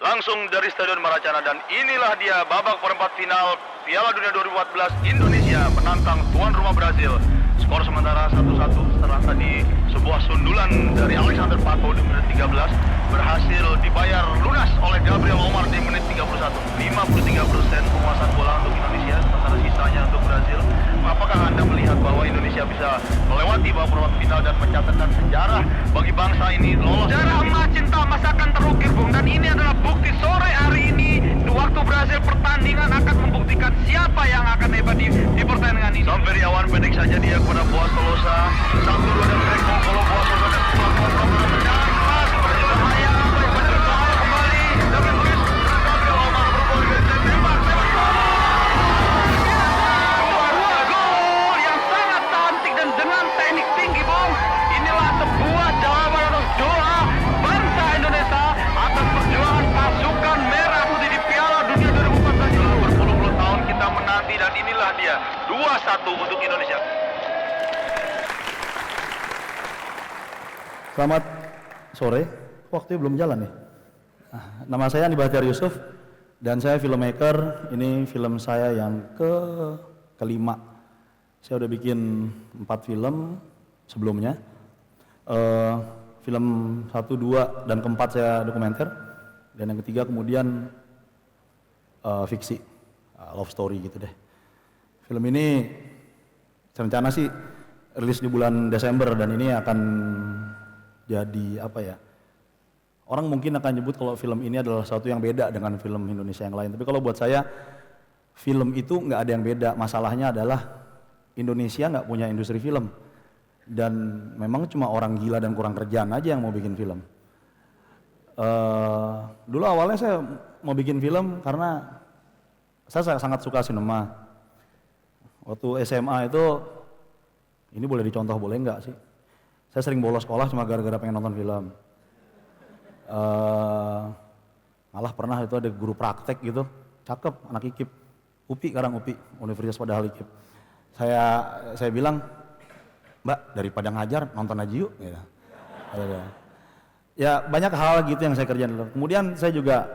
langsung dari Stadion Maracana, dan inilah dia babak perempat final Piala Dunia 2014. Indonesia menantang tuan rumah Brazil. Skor sementara 1-1 setelah tadi sebuah sundulan dari Alexander Pato di menit 13 berhasil dibayar lunas oleh Gabriel Omar di menit 31. 53% penguasaan bola untuk Indonesia, sementara sisanya untuk Brazil. Apakah Anda melihat bahwa Indonesia bisa melewati babak perempat final dan mencatatkan sejarah bagi bangsa ini lolos? Sejarah emas cinta masakan terukir, Bung, dan ini adalah bukti sore hari ini waktu Brazil pertandingan akan membuktikan siapa yang akan hebat di pertandingan ini. Sampai awan pendek saja dia kepada Boas Tolosa. 1-2 dan Breko. Kalau Boas Tolosa dan Boas Tolosa menang, seperti bahaya kembali. David Luiz dan Gabriel Omar bergol dan tembak. Dua gol yang sangat cantik dan dengan teknik tinggi, Bung. Inilah sebuah jawaban atas doa bangsa Indonesia atas perjuangan pasukan merah putih di Piala Dunia 2014. Berpuluh-puluh tahun kita menanti, dan inilah dia 2-1 untuk Indonesia. Selamat sore, waktunya belum jalan nih. Nama saya Andi Bahtiar Yusuf dan saya filmmaker. Ini film saya yang kelima. Saya udah bikin 4 film sebelumnya. Film 1, 2, dan keempat saya dokumenter. Dan yang ketiga kemudian fiksi, love story gitu deh. Film ini rencana sih rilis di bulan Desember, dan ini akan jadi apa ya, orang mungkin akan nyebut kalau film ini adalah sesuatu yang beda dengan film Indonesia yang lain. Tapi kalau buat saya, film itu nggak ada yang beda. Masalahnya adalah Indonesia nggak punya industri film, dan memang cuma orang gila dan kurang kerjaan aja yang mau bikin film. Dulu awalnya saya mau bikin film karena saya sangat suka sinema. Waktu SMA itu, ini boleh dicontoh boleh nggak sih? Saya sering bolos sekolah cuma gara-gara pengen nonton film. Malah pernah itu ada guru praktek gitu, cakep, anak IKIP, UPI, Universitas Padahal IKIP. Saya bilang, Mbak, daripada ngajar nonton aja yuk. Gitu. Ya banyak hal gitu yang saya kerjain dulu. Kemudian saya juga,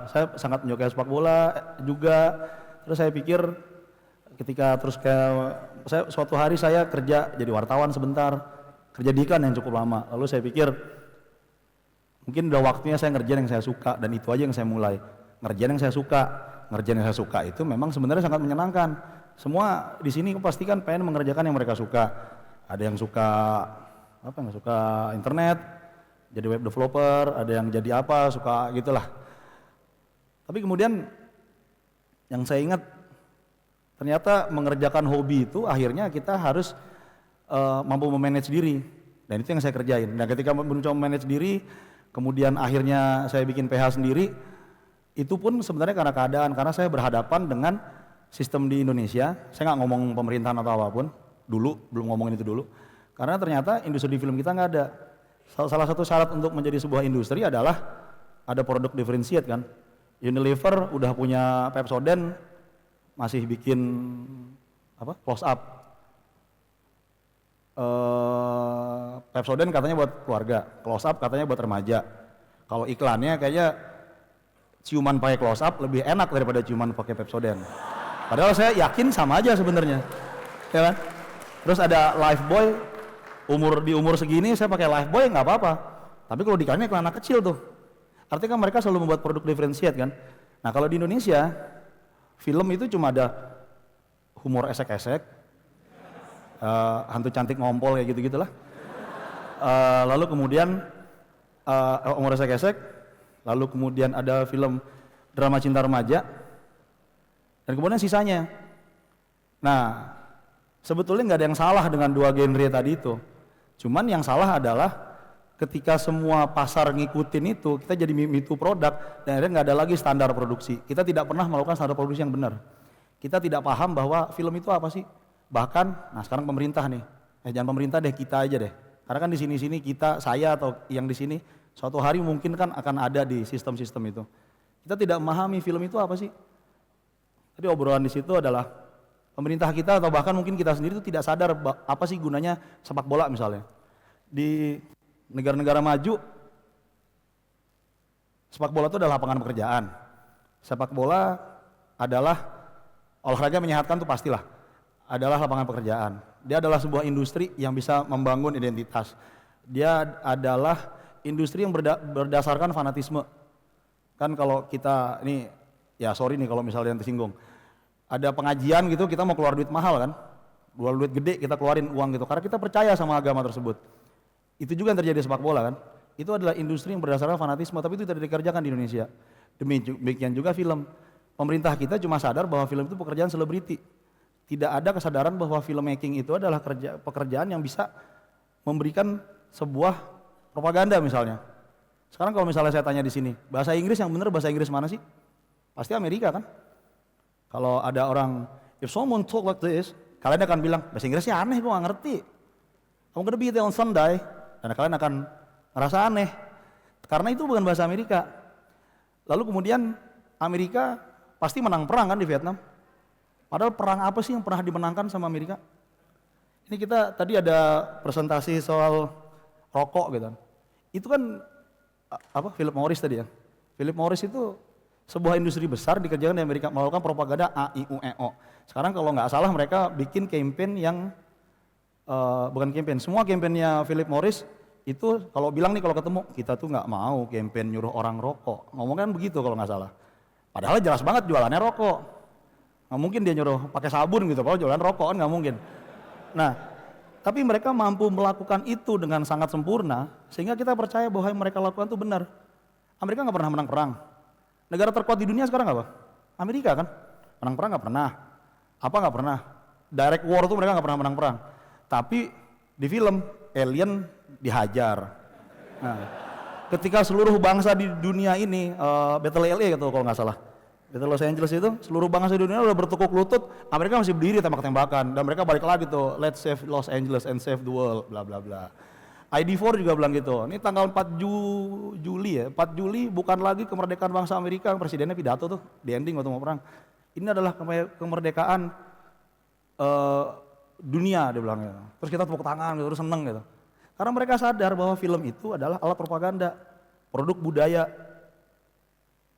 saya sangat menyukai sepak bola juga. Terus saya pikir ketika suatu hari saya kerja jadi wartawan sebentar, kerja di iklan yang cukup lama. Lalu saya pikir mungkin udah waktunya saya ngerjain yang saya suka, dan itu aja yang saya mulai. Ngerjain yang saya suka. Ngerjain yang saya suka itu memang sebenarnya sangat menyenangkan. Semua di sini pasti kan pengen mengerjakan yang mereka suka. Ada yang suka nggak suka internet, jadi web developer, ada yang jadi apa, suka gitulah. Tapi kemudian yang saya ingat, ternyata mengerjakan hobi itu akhirnya kita harus mampu memanage diri, dan itu yang saya kerjain. Dan ketika mencoba memanage diri, kemudian akhirnya saya bikin PH sendiri, itu pun sebenarnya karena keadaan, karena saya berhadapan dengan sistem di Indonesia. Saya nggak ngomong pemerintahan atau apapun, dulu belum ngomongin itu dulu, karena ternyata industri di film kita nggak ada. Salah satu syarat untuk menjadi sebuah industri adalah ada produk differentiate kan. Unilever udah punya Pepsodent, masih bikin close up. Pepsodent katanya buat keluarga, close up katanya buat remaja. Kalau iklannya kayaknya ciuman pakai close up lebih enak daripada ciuman pakai Pepsodent. Padahal saya yakin sama aja sebenarnya, ya kan? Terus ada Lifebuoy, di umur segini saya pakai Lifebuoy nggak apa-apa. Tapi kalau dikasih iklan anak kecil tuh, artinya kan mereka selalu membuat produk differentiate kan. Nah kalau di Indonesia, film itu cuma ada humor esek-esek, hantu cantik ngompol kayak gitu-gitulah. Lalu kemudian humor esek-esek, lalu kemudian ada film drama cinta remaja, dan kemudian sisanya. Nah, sebetulnya nggak ada yang salah dengan dua genre tadi itu. Cuman yang salah adalah ketika semua pasar ngikutin itu, kita jadi me-too produk, dan akhirnya nggak ada lagi standar produksi. Kita tidak pernah melakukan standar produksi yang benar. Kita tidak paham bahwa film itu apa sih. Bahkan, nah sekarang pemerintah nih, jangan pemerintah deh, kita aja deh. Karena kan di sini kita, saya atau yang di sini, suatu hari mungkin kan akan ada di sistem-sistem itu. Kita tidak memahami film itu apa sih. Jadi obrolan di situ adalah pemerintah kita atau bahkan mungkin kita sendiri itu tidak sadar apa sih gunanya sepak bola misalnya. Di negara-negara maju, sepak bola itu adalah lapangan pekerjaan. Sepak bola adalah olahraga menyehatkan tuh pastilah. Adalah lapangan pekerjaan. Dia adalah sebuah industri yang bisa membangun identitas. Dia adalah industri yang berdasarkan fanatisme. Kan kalau kita ini, ya sorry nih kalau misalnya yang tersinggung. Ada pengajian gitu, kita mau keluar duit mahal kan. Keluar duit gede, kita keluarin uang gitu. Karena kita percaya sama agama tersebut. Itu juga yang terjadi di sepak bola kan. Itu adalah industri yang berdasarkan fanatisme, tapi itu tidak dikerjakan di Indonesia. Demikian juga film. Pemerintah kita cuma sadar bahwa film itu pekerjaan selebriti. Tidak ada kesadaran bahwa filmmaking itu adalah pekerjaan yang bisa memberikan sebuah propaganda misalnya. Sekarang kalau misalnya saya tanya di sini, bahasa Inggris yang benar bahasa Inggris mana sih? Pasti Amerika kan? Kalau ada orang, if someone talk like this, kalian akan bilang, bahasa Inggrisnya aneh, gue gak ngerti. I'm gonna be there on Sunday, dan kalian akan ngerasa aneh. Karena itu bukan bahasa Amerika. Lalu kemudian Amerika pasti menang perang kan di Vietnam. Padahal perang apa sih yang pernah dimenangkan sama Amerika? Ini kita tadi ada presentasi soal rokok gitu. Itu kan Philip Morris tadi ya. Philip Morris itu sebuah industri besar dikerjakan di Amerika, melakukan propaganda A, I, U, E, O. Sekarang kalau nggak salah mereka bikin campaign yang bukan campaign, semua campaignnya Philip Morris itu kalau bilang nih kalau ketemu, kita tuh nggak mau campaign nyuruh orang rokok. Ngomongnya kan begitu kalau nggak salah. Padahal jelas banget jualannya rokok. Nggak mungkin dia nyuruh pakai sabun gitu, kalau jualan rokok kan nggak mungkin. Nah, tapi mereka mampu melakukan itu dengan sangat sempurna, sehingga kita percaya bahwa yang mereka lakukan itu benar. Amerika nggak pernah menang perang. Negara terkuat di dunia sekarang apa? Amerika kan? Menang perang nggak pernah. Apa nggak pernah? Direct war tuh mereka nggak pernah menang perang. Tapi di film, alien dihajar. Nah, ketika seluruh bangsa di dunia ini, Battle LA gitu kalau nggak salah, Battle Los Angeles itu, seluruh bangsa di dunia udah bertekuk lutut, Amerika masih berdiri tembak-tembakan, dan mereka balik lagi tuh, let's save Los Angeles and save the world, bla bla bla. ID4 juga bilang gitu, ini tanggal 4 Juli ya, 4 Juli bukan lagi kemerdekaan bangsa Amerika, presidennya pidato tuh, di ending waktu mau perang. Ini adalah kemerdekaan dunia, dia bilangnya. Terus kita tepuk tangan, terus seneng gitu. Karena mereka sadar bahwa film itu adalah alat propaganda, produk budaya.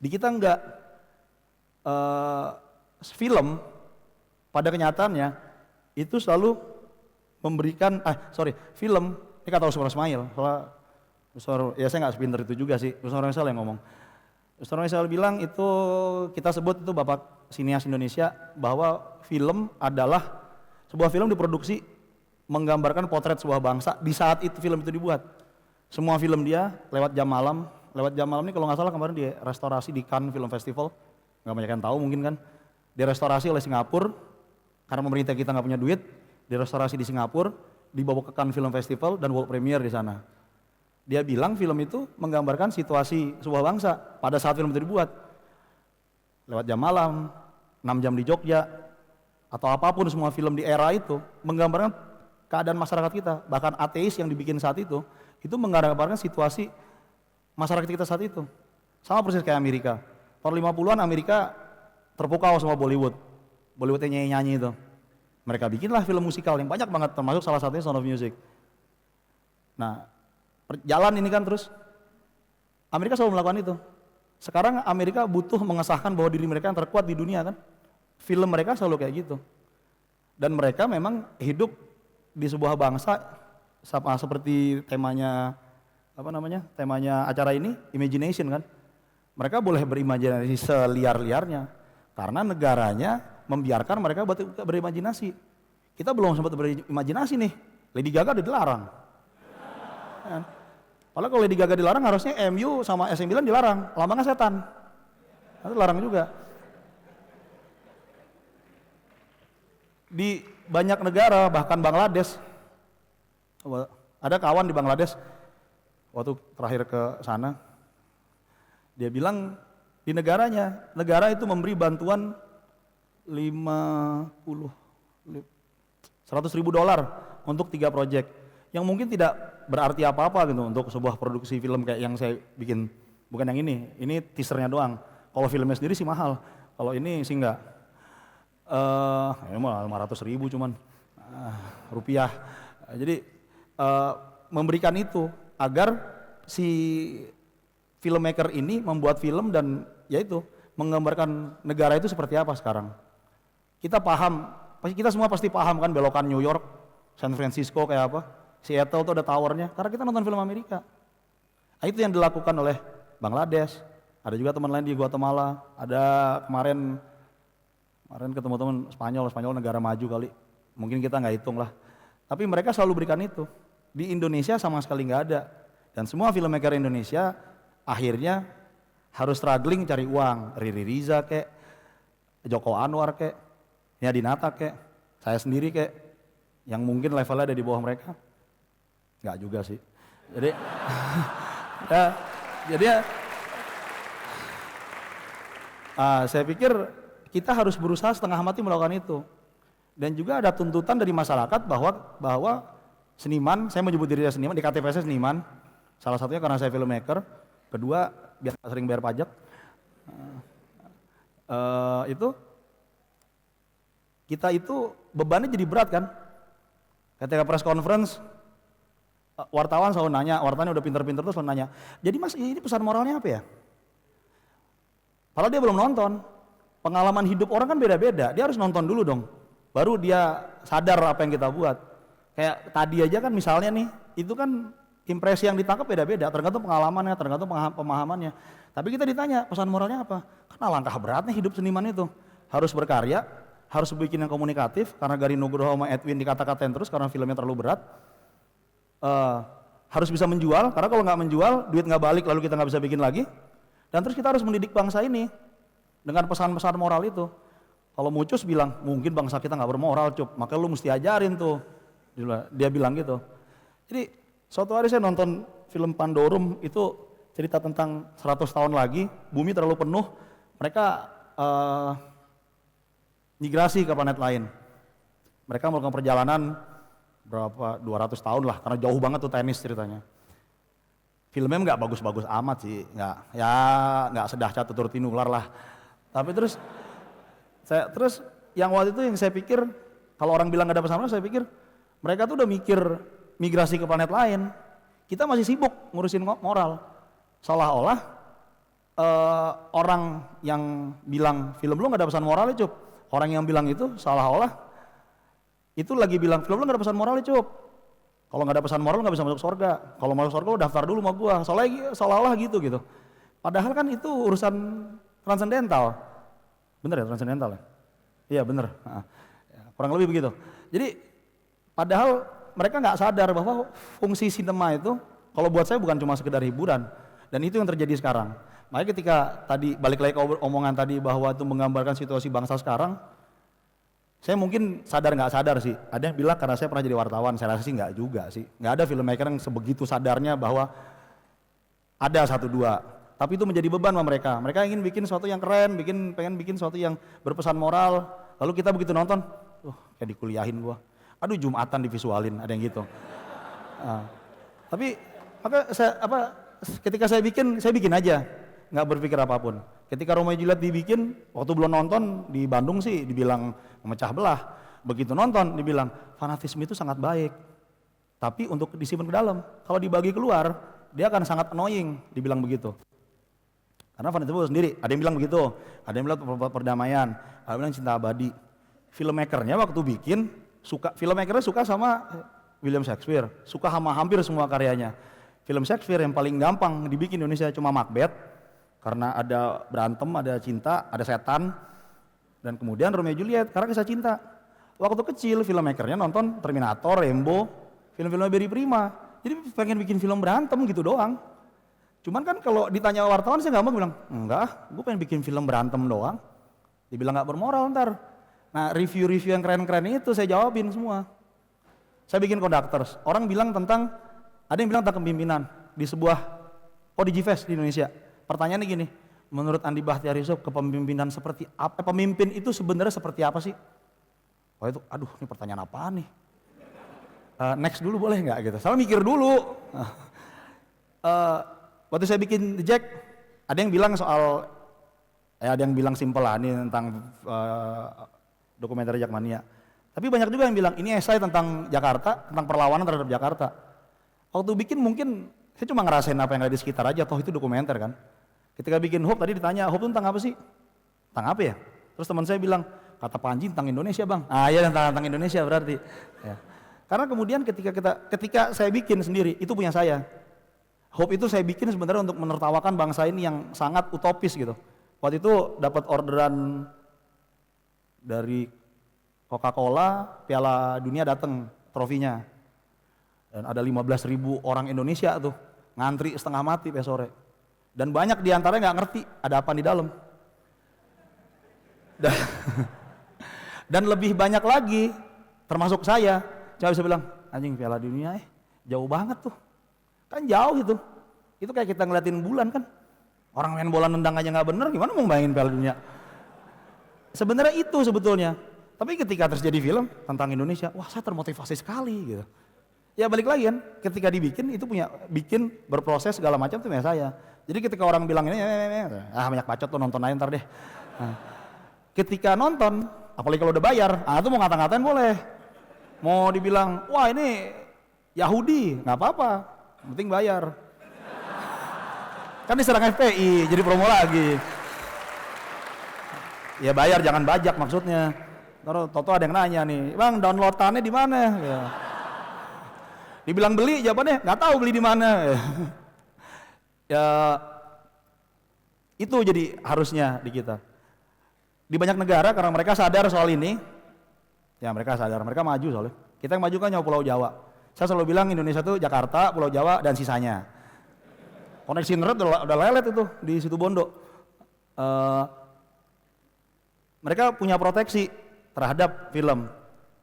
Di kita enggak, film pada kenyataannya itu selalu memberikan, film, ini kata Ustaz Ismail, ya saya nggak sepinter itu juga sih, Ustaz Ismail yang ngomong. Ustaz Ismail bilang itu, kita sebut itu bapak sinias Indonesia, bahwa film adalah, sebuah film diproduksi menggambarkan potret sebuah bangsa di saat itu film itu dibuat. Semua film dia lewat jam malam ini kalau nggak salah kemarin di restorasi di Cannes Film Festival, nggak banyak yang tahu mungkin kan, direstorasi oleh Singapura, karena pemerintah kita nggak punya duit, direstorasi di Singapura, dibawa ke Cannes Film Festival dan world premiere di sana. Dia bilang film itu menggambarkan situasi sebuah bangsa pada saat film itu dibuat. Lewat jam malam, 6 jam di Jogja, atau apapun semua film di era itu menggambarkan keadaan masyarakat kita, bahkan ateis yang dibikin saat itu menggambarkan situasi masyarakat kita saat itu. Sama persis kayak Amerika. Tahun 50-an Amerika terpukau sama Bollywood. Bollywoodnya nyanyi-nyanyi itu. Mereka bikinlah film musikal yang banyak banget, termasuk salah satunya Sound of Music. Nah, jalan ini kan terus. Amerika selalu melakukan itu. Sekarang Amerika butuh mengesahkan bahwa diri mereka yang terkuat di dunia kan. Film mereka selalu kayak gitu. Dan mereka memang hidup di sebuah bangsa sama seperti temanya temanya acara ini, imagination kan. Mereka boleh berimajinasi seliar-liarnya karena negaranya membiarkan mereka berimajinasi. Kita belum sempat berimajinasi nih. Lady Gaga udah dilarang. Ya. Padahal kalau Lady Gaga dilarang harusnya MU sama AC Milan dilarang, lambangnya setan. Itu dilarang juga. Di banyak negara, bahkan Bangladesh, ada kawan di Bangladesh, waktu terakhir ke sana, dia bilang di negaranya, negara itu memberi bantuan $100.000 untuk 3 proyek, yang mungkin tidak berarti apa-apa gitu untuk sebuah produksi film kayak yang saya bikin, bukan yang ini teasernya doang. Kalau filmnya sendiri sih mahal, kalau ini sih enggak. Ya mah 500.000 cuman rupiah. Jadi memberikan itu agar si filmmaker ini membuat film dan yaitu menggambarkan negara itu seperti apa sekarang. Kita paham, kita semua pasti paham kan belokan New York, San Francisco kayak apa, Seattle tuh ada towernya, karena kita nonton film Amerika. Nah, itu yang dilakukan oleh Bangladesh, ada juga teman lain di Guatemala, ada kemarin ketemu teman Spanyol negara maju kali, mungkin kita nggak hitung lah. Tapi mereka selalu berikan itu. Di Indonesia sama sekali nggak ada. Dan semua filmmaker Indonesia akhirnya harus struggling cari uang. Riri Riza kek, Joko Anwar kek, Nia Dinata kek, saya sendiri kek, yang mungkin levelnya ada di bawah mereka. Nggak juga sih. Jadi, saya pikir kita harus berusaha setengah mati melakukan itu. Dan juga ada tuntutan dari masyarakat bahwa seniman, saya menyebut diri saya seniman, di KTP saya seniman, salah satunya karena saya filmmaker, kedua biar sering bayar pajak, kita itu bebannya jadi berat kan. Ketika press conference, wartawan selalu nanya, wartawannya udah pinter-pinter tuh selalu nanya, jadi mas ini pesan moralnya apa ya? Padahal dia belum nonton, pengalaman hidup orang kan beda-beda, dia harus nonton dulu dong, baru dia sadar apa yang kita buat. Kayak tadi aja kan misalnya nih, itu kan impresi yang ditangkap beda-beda, tergantung pengalamannya, tergantung pemahamannya. Tapi kita ditanya, pesan moralnya apa? Karena alangkah beratnya hidup seniman itu. Harus berkarya, harus bikin yang komunikatif, karena Gari Nugroho sama Edwin dikata-katain terus karena filmnya terlalu berat. Harus bisa menjual, karena kalau nggak menjual, duit nggak balik, lalu kita nggak bisa bikin lagi. Dan terus kita harus mendidik bangsa ini dengan pesan-pesan moral itu. Kalau Mucus bilang, mungkin bangsa kita nggak bermoral, Cup, maka lu mesti ajarin tuh. Dia bilang gitu. Jadi suatu hari saya nonton film Pandorum, itu cerita tentang 100 tahun lagi, bumi terlalu penuh, mereka migrasi ke planet lain. Mereka melakukan perjalanan berapa 200 tahun lah, karena jauh banget tuh tenis ceritanya. Filmnya nggak bagus-bagus amat sih, nggak sedahsyat Tutur Tinular lah. Tapi terus yang waktu itu yang saya pikir, kalau orang bilang nggak ada pesan moral, saya pikir mereka tuh udah mikir migrasi ke planet lain. Kita masih sibuk ngurusin moral. Seolah-olah orang yang bilang film lu nggak ada pesan moralnya, Cup. Orang yang bilang itu seolah-olah itu lagi bilang film lu nggak ada pesan moralnya, Cup. Kalau nggak ada pesan moral nggak bisa masuk surga. Kalau masuk surga lu daftar dulu sama gua. Seolah-olah gitu. Padahal kan itu urusan transendental. Bener ya transendental ya? Iya bener. Kurang lebih begitu. Jadi padahal mereka nggak sadar bahwa fungsi sinema itu kalau buat saya bukan cuma sekedar hiburan. Dan itu yang terjadi sekarang. Makanya ketika tadi balik lagi ke omongan tadi bahwa itu menggambarkan situasi bangsa sekarang, saya mungkin sadar nggak sadar sih. Ada yang bilang karena saya pernah jadi wartawan, saya rasa sih nggak juga sih. Nggak ada filmmaker yang sebegitu sadarnya bahwa ada satu dua. Tapi itu menjadi beban sama mereka. Mereka ingin bikin sesuatu yang keren, pengen bikin sesuatu yang berpesan moral. Lalu kita begitu nonton, kayak dikuliahin gua. Aduh Jumatan divisualin, ada yang gitu. Tapi ketika saya bikin aja, nggak berpikir apapun. Ketika Romeo Juliet dibikin, waktu belum nonton di Bandung sih dibilang memecah belah. Begitu nonton dibilang fanatisme itu sangat baik, tapi untuk disimpan ke dalam. Kalau dibagi keluar, dia akan sangat annoying, dibilang begitu. Karena fanatisme itu sendiri, ada yang bilang begitu, ada yang bilang perdamaian, ada yang bilang cinta abadi. Filmmakernya waktu bikin, filmmakernya suka sama William Shakespeare, suka sama hampir semua karyanya. Film Shakespeare yang paling gampang dibikin Indonesia cuma Macbeth, karena ada berantem, ada cinta, ada setan, dan kemudian Romeo Juliet karena kisah cinta. Waktu kecil filmmakernya nonton Terminator, Rambo, film-filmnya Barry Prima, jadi pengen bikin film berantem gitu doang. Cuman kan kalau ditanya wartawan saya nggak mau bilang, enggak, gue pengen bikin film berantem doang. Dibilang nggak bermoral ntar. Nah review-review yang keren-keren itu saya jawabin semua. Saya bikin Conductors, orang bilang tentang, ada yang bilang tentang kepemimpinan di sebuah ODG Fest di Indonesia. Pertanyaannya gini, menurut Andi Bahtiar Yusuf kepemimpinan seperti apa? Pemimpin itu sebenarnya seperti apa sih? Wah itu, aduh ini pertanyaan apaan nih? Next dulu boleh nggak gitu? Saya mikir dulu. Waktu saya bikin The Jack, ada yang bilang soal, ada yang bilang simpel lah ini tentang dokumenter Jackmania. Tapi banyak juga yang bilang ini esai tentang Jakarta, tentang perlawanan terhadap Jakarta. Waktu bikin mungkin Saya cuma ngerasain apa yang ada di sekitar aja, toh itu dokumenter kan. Ketika bikin Hope tadi ditanya, Hope itu tentang apa sih? Tentang apa ya? Terus teman saya bilang, kata Panji tentang Indonesia bang. Ah iya tentang Indonesia berarti. Ya. Karena kemudian ketika saya bikin sendiri, itu punya saya. Hope itu saya bikin sebenarnya untuk menertawakan bangsa ini yang sangat utopis gitu. Waktu itu dapat orderan dari Coca-Cola, Piala Dunia datang trofinya. Dan ada 15.000 orang Indonesia tuh ngantri setengah mati sampai sore. Dan banyak diantaranya nggak ngerti ada apa di dalam. Dan lebih banyak lagi, termasuk saya bisa bilang, anjing Piala Dunia jauh banget tuh. Kan jauh itu. Itu kayak kita ngeliatin bulan kan. Orang main bola nendang aja nggak bener, gimana mau main Piala Dunia? Sebenarnya itu sebetulnya. Tapi ketika terjadi film tentang Indonesia, wah saya termotivasi sekali gitu. Ya balik lagi kan, ketika dibikin itu bikin berproses segala macam itu punya saya. Jadi ketika orang bilang ini, banyak bacot tuh nonton aja ntar deh. Nah, ketika nonton, apalagi kalau udah bayar, itu mau ngata-ngatain boleh. Mau dibilang, wah ini Yahudi, nggak apa-apa, yang penting bayar. Kan diserang FPI, jadi promo lagi. Ya bayar, jangan bajak maksudnya. Terus Toto ada yang nanya nih, bang downloadannya di mana? Ya. Dibilang beli, jawabannya nggak tahu beli di mana. Ya itu jadi harusnya di kita. Di banyak negara karena mereka sadar soal ini, ya mereka sadar, mereka maju soalnya. Kita yang maju kan nyawa Pulau Jawa. Saya selalu bilang Indonesia itu Jakarta, Pulau Jawa dan sisanya. Koneksi internet udah lelet itu di situ Bondo. Mereka punya proteksi terhadap film,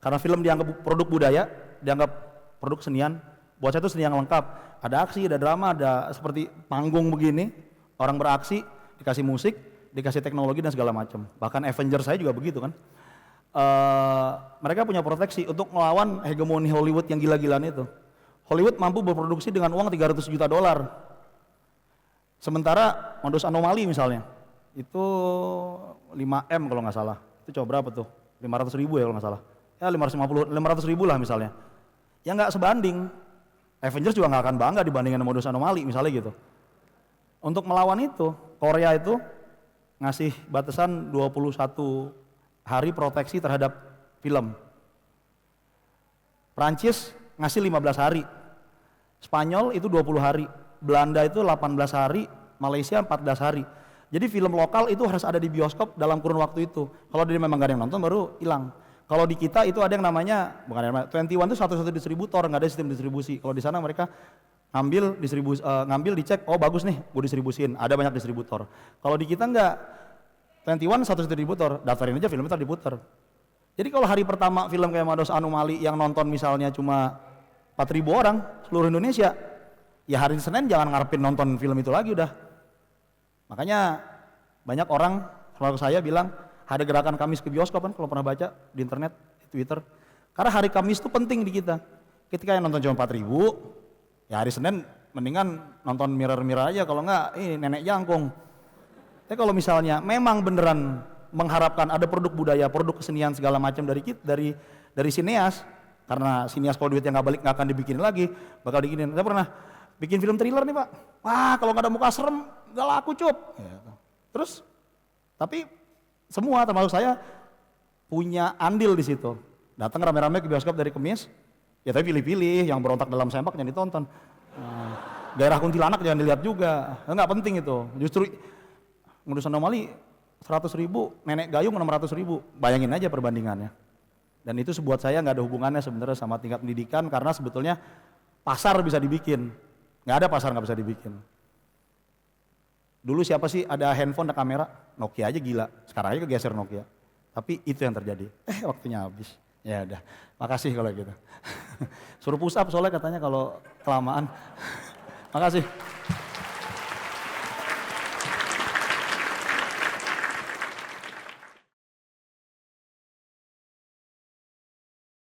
karena film dianggap produk budaya, dianggap produk kesenian. Buat saya itu seni yang lengkap. Ada aksi, ada drama, ada seperti panggung begini, orang beraksi, dikasih musik, dikasih teknologi dan segala macam. Bahkan Avengers saya juga begitu kan. Mereka punya proteksi untuk melawan hegemoni Hollywood yang gila-gilaan itu. Hollywood mampu berproduksi dengan uang 300 juta dolar. Sementara modus anomali misalnya, itu 5M kalau nggak salah. Itu coba berapa tuh? 500 ribu ya kalau nggak salah. Ya 500 ribu lah misalnya. Ya nggak sebanding. Avengers juga nggak akan bangga dibandingkan modus anomali misalnya gitu. Untuk melawan itu, Korea itu ngasih batasan 21 hari proteksi terhadap film. Prancis ngasih 15 hari. Spanyol itu 20 hari. Belanda itu 18 hari. Malaysia 14 hari. Jadi film lokal itu harus ada di bioskop dalam kurun waktu itu. Kalau dia memang gak ada yang nonton baru hilang. Kalau di kita itu ada yang namanya, bukan yang namanya, 21 itu satu-satu distributor, nggak ada sistem distribusi. Kalau di sana mereka ngambil dicek, oh bagus nih, gue distribusin, ada banyak distributor. Kalau di kita enggak, 21 satu distributor, daftarin aja filmnya ntar diputer. Jadi kalau hari pertama film kayak Modus Anomali yang nonton misalnya cuma 4.000 orang seluruh Indonesia, ya hari Senin jangan ngarepin nonton film itu lagi udah. Makanya banyak orang, termasuk saya bilang, ada gerakan Kamis ke bioskop kan kalau pernah baca di internet, di Twitter. Karena hari Kamis itu penting di kita. Ketika yang nonton cuma 4.000, ya hari Senin mendingan nonton mirror-mirror aja, kalau enggak nenek jangkung. Tapi kalau misalnya memang beneran mengharapkan ada produk budaya, produk kesenian segala macam dari sineas, karena sineas kalau duitnya nggak balik nggak akan dibikin lagi, bakal dibikinin. Saya pernah bikin film thriller nih Pak. Wah kalau nggak ada muka serem nggak laku cup. Terus tapi semua termasuk saya punya andil di situ. Datang rame-rame ke bioskop dari Kemis, ya tapi pilih-pilih yang berontak dalam sempak jangan ditonton. Gairah kuntilanak jangan dilihat juga, nggak penting itu. Justru Modus Anomali 100.000, nenek gayung 600.000, bayangin aja perbandingannya. Dan itu buat saya nggak ada hubungannya sebenarnya sama tingkat pendidikan, karena sebetulnya pasar bisa dibikin, nggak ada pasar nggak bisa dibikin. Dulu siapa sih ada handphone, ada kamera? Nokia aja gila, sekarang aja kegeser Nokia. Tapi itu yang terjadi. Waktunya habis. Ya udah, makasih kalau gitu. Suruh push up soalnya katanya kalau kelamaan. Makasih.